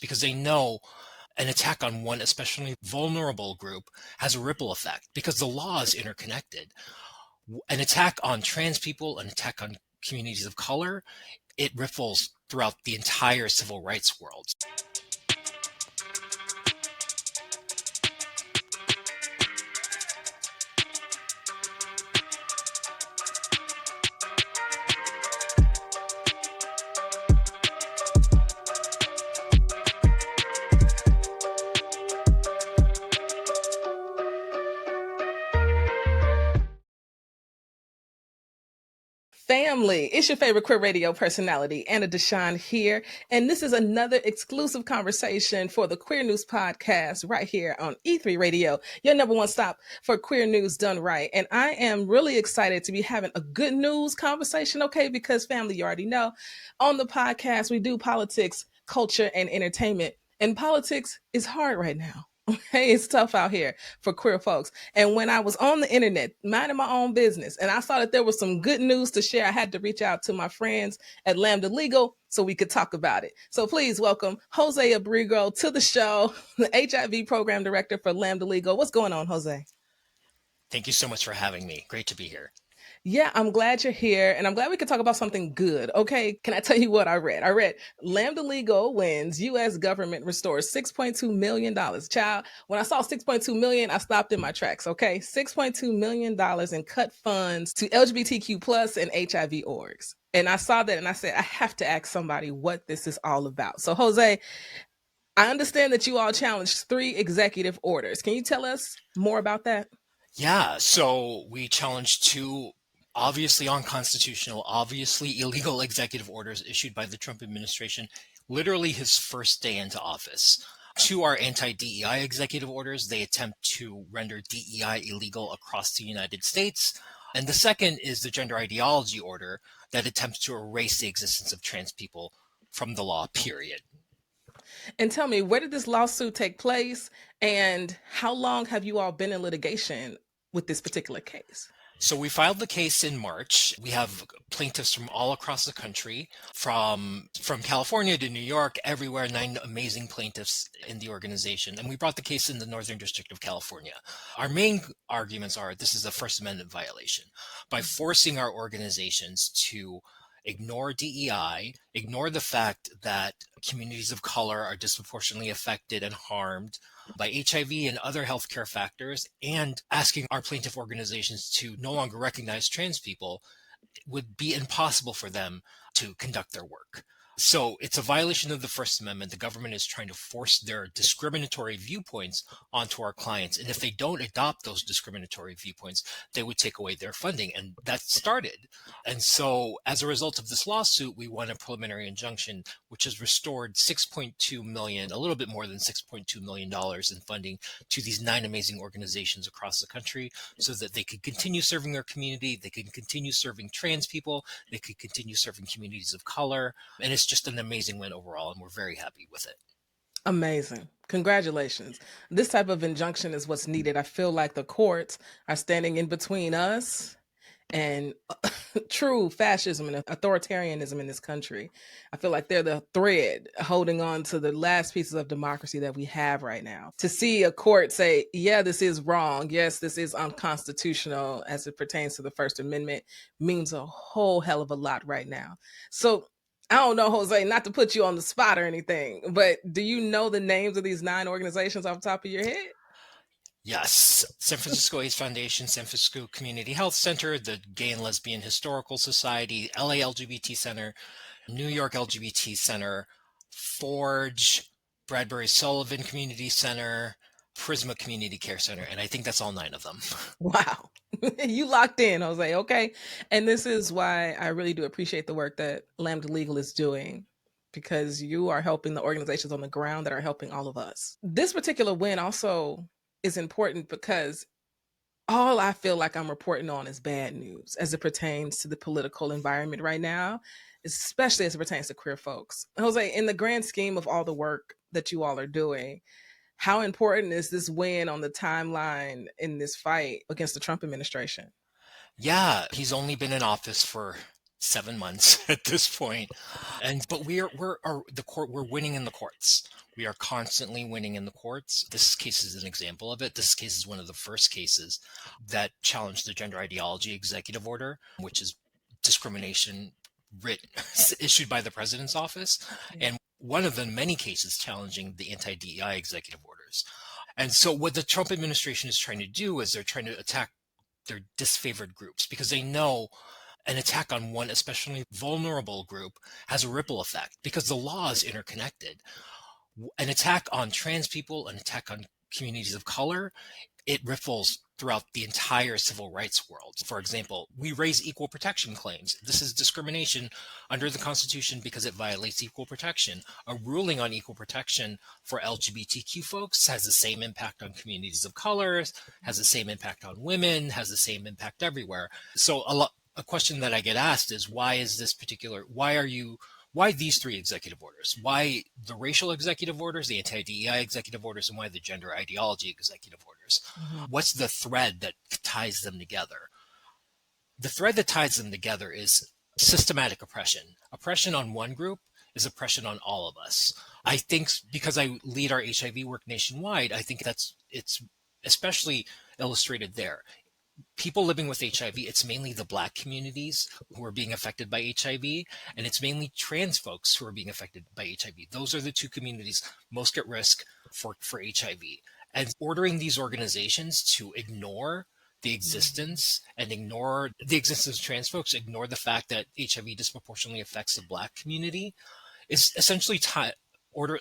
because they know an attack on one especially vulnerable group has a ripple effect because the law is interconnected. An attack on trans people, an attack on communities of color, it ripples throughout the entire civil rights world. Family, it's your favorite queer radio personality, Anna DeShawn here, and this is another exclusive conversation for the Queer News Podcast right here on E3 Radio, your number one stop for queer news done right. And I am really excited to be having a good news conversation, okay? Because family, you already know, on the podcast, we do politics, culture, and entertainment. And politics is hard right now. Okay, it's tough out here for queer folks. And when I was on the internet, minding my own business, and I saw that there was some good news to share, I had to reach out to my friends at Lambda Legal so we could talk about it. So please welcome José Abrigo to the show, the HIV Program Director for Lambda Legal. What's going on, Jose? Thank you so much for having me. Great to be here. Yeah, I'm glad you're here, and I'm glad we could talk about something good. Okay, can I tell you what I read? I read Lambda Legal wins U.S. government restores $6.2 million. Child, when I saw $6.2 million, I stopped in my tracks, okay? $6.2 million in cut funds to LGBTQ plus and HIV orgs. And I saw that and I said, I have to ask somebody what this is all about. So, Jose, I understand that you all challenged 3 executive orders. Can you tell us more about that? Yeah, so we challenged 2 obviously unconstitutional, obviously illegal executive orders issued by the Trump administration, literally his first day into office. 2 are anti-DEI executive orders. They attempt to render DEI illegal across the United States. And the second is the gender ideology order that attempts to erase the existence of trans people from the law, period. And tell me, where did this lawsuit take place, and how long have you all been in litigation with this particular case? So we filed the case in March. We have plaintiffs from all across the country, from California to New York, everywhere, 9 amazing plaintiffs in the organization. And we brought the case in the Northern District of California. Our main arguments are this is a First Amendment violation. By forcing our organizations to ignore DEI, ignore the fact that communities of color are disproportionately affected and harmed by HIV and other healthcare factors, and asking our plaintiff organizations to no longer recognize trans people, it would be impossible for them to conduct their work. So it's a violation of the First Amendment. The government is trying to force their discriminatory viewpoints onto our clients. And if they don't adopt those discriminatory viewpoints, they would take away their funding. And that started. And so as a result of this lawsuit, we won a preliminary injunction, which has restored $6.2 million, a little bit more than $6.2 million in funding to these 9 amazing organizations across the country so that they could continue serving their community. They could continue serving trans people. They could continue serving communities of color. And it's just an amazing win overall, and we're very happy with it. Amazing. Congratulations. This type of injunction is what's needed. I feel like the courts are standing in between us and true fascism and authoritarianism in this country. I feel like they're the thread holding on to the last pieces of democracy that we have right now. To see a court say, yeah, this is wrong, yes, this is unconstitutional as it pertains to the First Amendment means a whole hell of a lot right now. So I don't know, Jose, not to put you on the spot or anything, but do you know the names of these 9 organizations off the top of your head? Yes. San Francisco AIDS Foundation, San Francisco Community Health Center, the Gay and Lesbian Historical Society, LA LGBT Center, New York LGBT Center, Forge, Bradbury Sullivan Community Center, Prisma Community Care Center, and I think that's all 9 of them. Wow. You locked in, Jose, okay? And this is why I really do appreciate the work that Lambda Legal is doing, because you are helping the organizations on the ground that are helping all of us. This particular win also is important because all I feel like I'm reporting on is bad news as it pertains to the political environment right now, especially as it pertains to queer folks. Jose, in the grand scheme of all the work that you all are doing, how important is this win on the timeline in this fight against the Trump administration? Yeah, he's only been in office for 7 months at this point. But we're winning in the courts. We are constantly winning in the courts. This case is an example of it. This case is one of the first cases that challenged the gender ideology executive order, which is discrimination writ issued by the president's office, and one of the many cases challenging the anti-DEI executive orders. And so what the Trump administration is trying to do is they're trying to attack their disfavored groups, because they know an attack on one especially vulnerable group has a ripple effect, because the law is interconnected. An attack on trans people, an attack on communities of color, it ripples throughout the entire civil rights world. For example, we raise equal protection claims. This is discrimination under the Constitution because it violates equal protection. A ruling on equal protection for LGBTQ folks has the same impact on communities of color, has the same impact on women, has the same impact everywhere. So a question that I get asked is, why these 3 executive orders? Why the racial executive orders, the anti-DEI executive orders, and why the gender ideology executive orders? What's the thread that ties them together? The thread that ties them together is systematic oppression. Oppression on one group is oppression on all of us. I think because I lead our HIV work nationwide, I think it's especially illustrated there. People living with HIV, it's mainly the Black communities who are being affected by HIV, and it's mainly trans folks who are being affected by HIV. Those are the 2 communities most at risk for HIV. And ordering these organizations to ignore the existence of trans folks, ignore the fact that HIV disproportionately affects the Black community, is essentially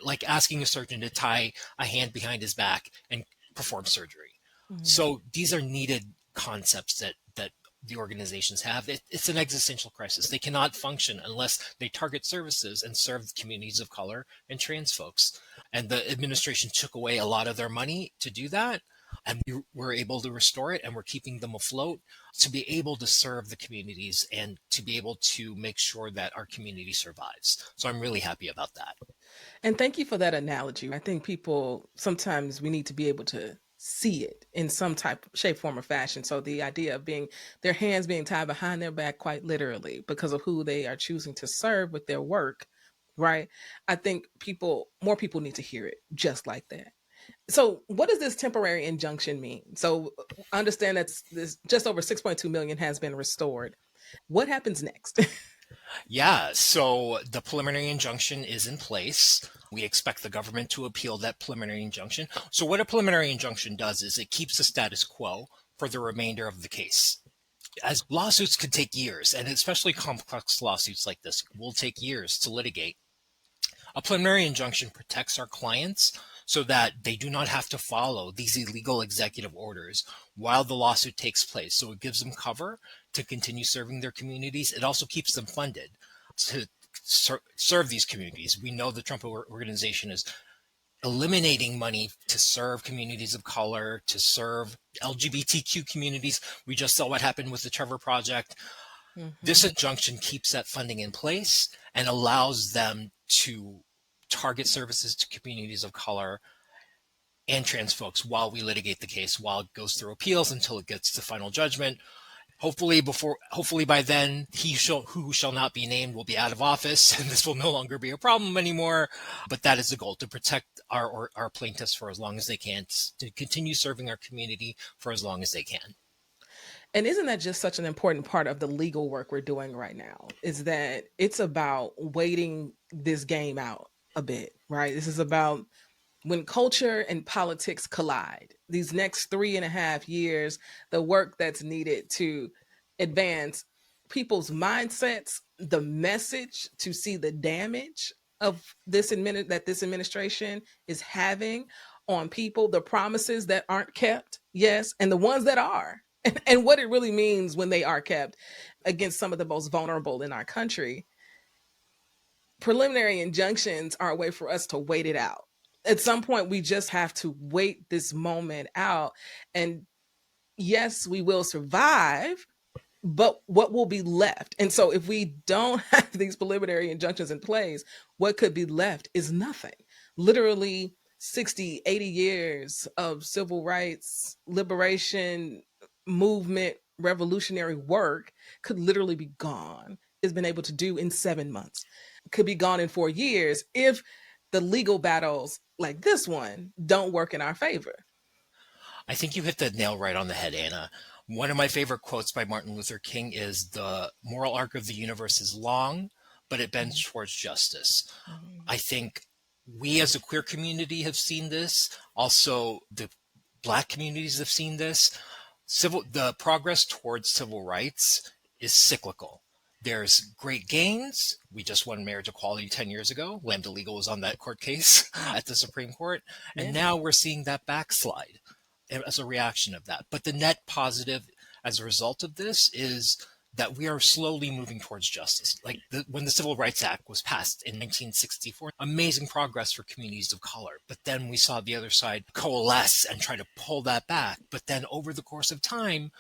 like asking a surgeon to tie a hand behind his back and perform surgery. So these are needed concepts that the organizations have. It's an existential crisis. They cannot function unless they target services and serve communities of color and trans folks. And the administration took away a lot of their money to do that. And we were able to restore it, and we're keeping them afloat to be able to serve the communities and to be able to make sure that our community survives. So I'm really happy about that. And thank you for that analogy. I think sometimes we need to be able to see it in some type, shape, form, or fashion. So the idea of their hands being tied behind their back, quite literally, because of who they are choosing to serve with their work, right? I think more people need to hear it just like that. So what does this temporary injunction mean? So understand that this just over 6.2 million has been restored. What happens next? Yeah, so the preliminary injunction is in place. We expect the government to appeal that preliminary injunction. So what a preliminary injunction does is it keeps the status quo for the remainder of the case. As lawsuits could take years, and especially complex lawsuits like this will take years to litigate, a preliminary injunction protects our clients so that they do not have to follow these illegal executive orders while the lawsuit takes place. So it gives them cover to continue serving their communities. It also keeps them funded to serve these communities. We know the Trump organization is eliminating money to serve communities of color, to serve LGBTQ communities. We just saw what happened with the Trevor Project. This injunction keeps that funding in place and allows them to target services to communities of color and trans folks while we litigate the case, while it goes through appeals until it gets to final judgment. Hopefully by then, who shall not be named will be out of office, and this will no longer be a problem anymore. But that is the goal, to protect our plaintiffs for as long as they can, to continue serving our community for as long as they can. And isn't that just such an important part of the legal work we're doing right now? Is that it's about waiting this game out a bit, right? This is about when culture and politics collide, these next 3.5 years, the work that's needed to advance people's mindsets, the message to see the damage of this administration is having on people, the promises that aren't kept, yes, and the ones that are, and what it really means when they are kept against some of the most vulnerable in our country. Preliminary injunctions are a way for us to wait it out. At some point, we just have to wait this moment out. And yes, we will survive, but what will be left? And so if we don't have these preliminary injunctions in place, what could be left is nothing. Literally 60, 80 years of civil rights, liberation, movement, revolutionary work could literally be gone has been able to do in 7 months could be gone in 4 years if the legal battles like this one don't work in our favor. I think you hit the nail right on the head, Anna. One of my favorite quotes by Martin Luther King is, "The moral arc of the universe is long, but it bends towards justice." I think we as a queer community have seen this. Also, the Black communities have seen this. The progress towards civil rights is cyclical. There's great gains. We just won marriage equality 10 years ago. Lambda Legal was on that court case at the Supreme Court. And now we're seeing that backslide as a reaction of that. But the net positive as a result of this is that we are slowly moving towards justice. Like when the Civil Rights Act was passed in 1964, amazing progress for communities of color. But then we saw the other side coalesce and try to pull that back. But then over the course of time,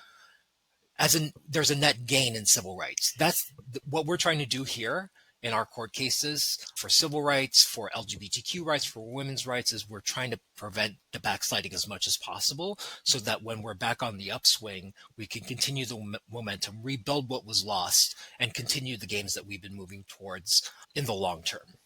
there's a net gain in civil rights. That's what we're trying to do here in our court cases for civil rights, for LGBTQ rights, for women's rights, is we're trying to prevent the backsliding as much as possible so that when we're back on the upswing, we can continue the momentum, rebuild what was lost, and continue the gains that we've been moving towards in the long term.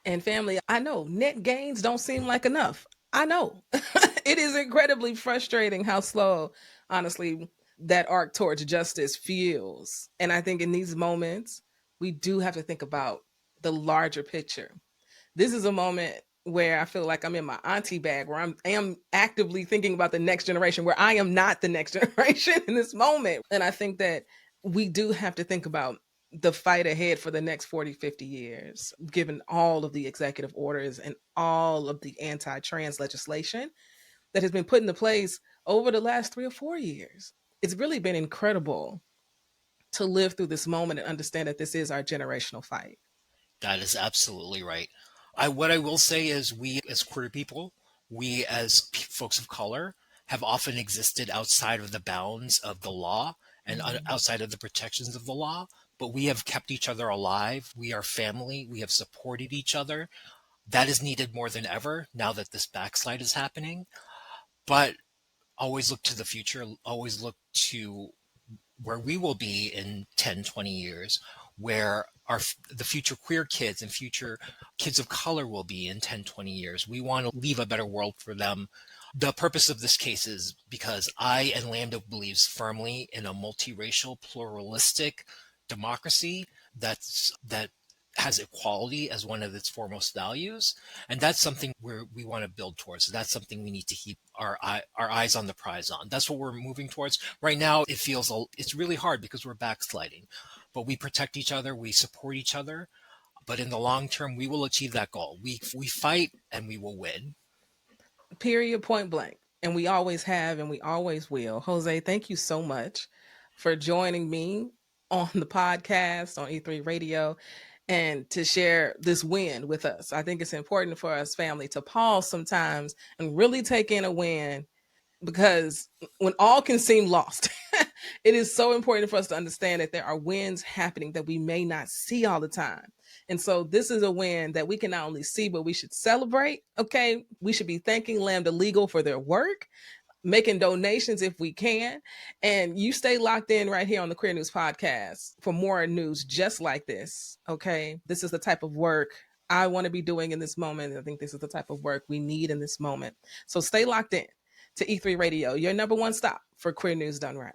And family, I know net gains don't seem like enough. I know. It is incredibly frustrating how slow, honestly, that arc towards justice feels. And I think in these moments, we do have to think about the larger picture. This is a moment where I feel like I'm in my auntie bag, where I am actively thinking about the next generation, where I am not the next generation in this moment. And I think that we do have to think about the fight ahead for the next 40, 50 years, given all of the executive orders and all of the anti-trans legislation that has been put into place over the last 3 or 4 years. It's really been incredible to live through this moment and understand that this is our generational fight. That is absolutely right. What I will say is we as queer people, we as folks of color have often existed outside of the bounds of the law and outside of the protections of the law, but we have kept each other alive. We are family. We have supported each other. That is needed more than ever now that this backslide is happening. But always look to the future, always look to where we will be in 10, 20 years, where the future queer kids and future kids of color will be in 10, 20 years. We want to leave a better world for them. The purpose of this case is because I and Lambda believes firmly in a multiracial, pluralistic democracy that has equality as one of its foremost values. And that's something we want to build towards. So that's something we need to keep our eyes on the prize on. That's what we're moving towards. Right now, it's really hard because we're backsliding, but we protect each other. We support each other. But in the long term, we will achieve that goal. We fight and we will win. Period, point blank. And we always have and we always will. Jose, thank you so much for joining me on the podcast on E3 Radio and to share this win with us. I think it's important for us, family, to pause sometimes and really take in a win, because when all can seem lost, it is so important for us to understand that there are wins happening that we may not see all the time. And so this is a win that we can not only see, but we should celebrate. Okay. We should be thanking Lambda Legal for their work, making donations if we can. And you stay locked in right here on the Queer News Podcast for more news just like this. Okay. This is the type of work I want to be doing in this moment. I think this is the type of work we need in this moment. So stay locked in to E3 Radio, your number one stop for queer news done right.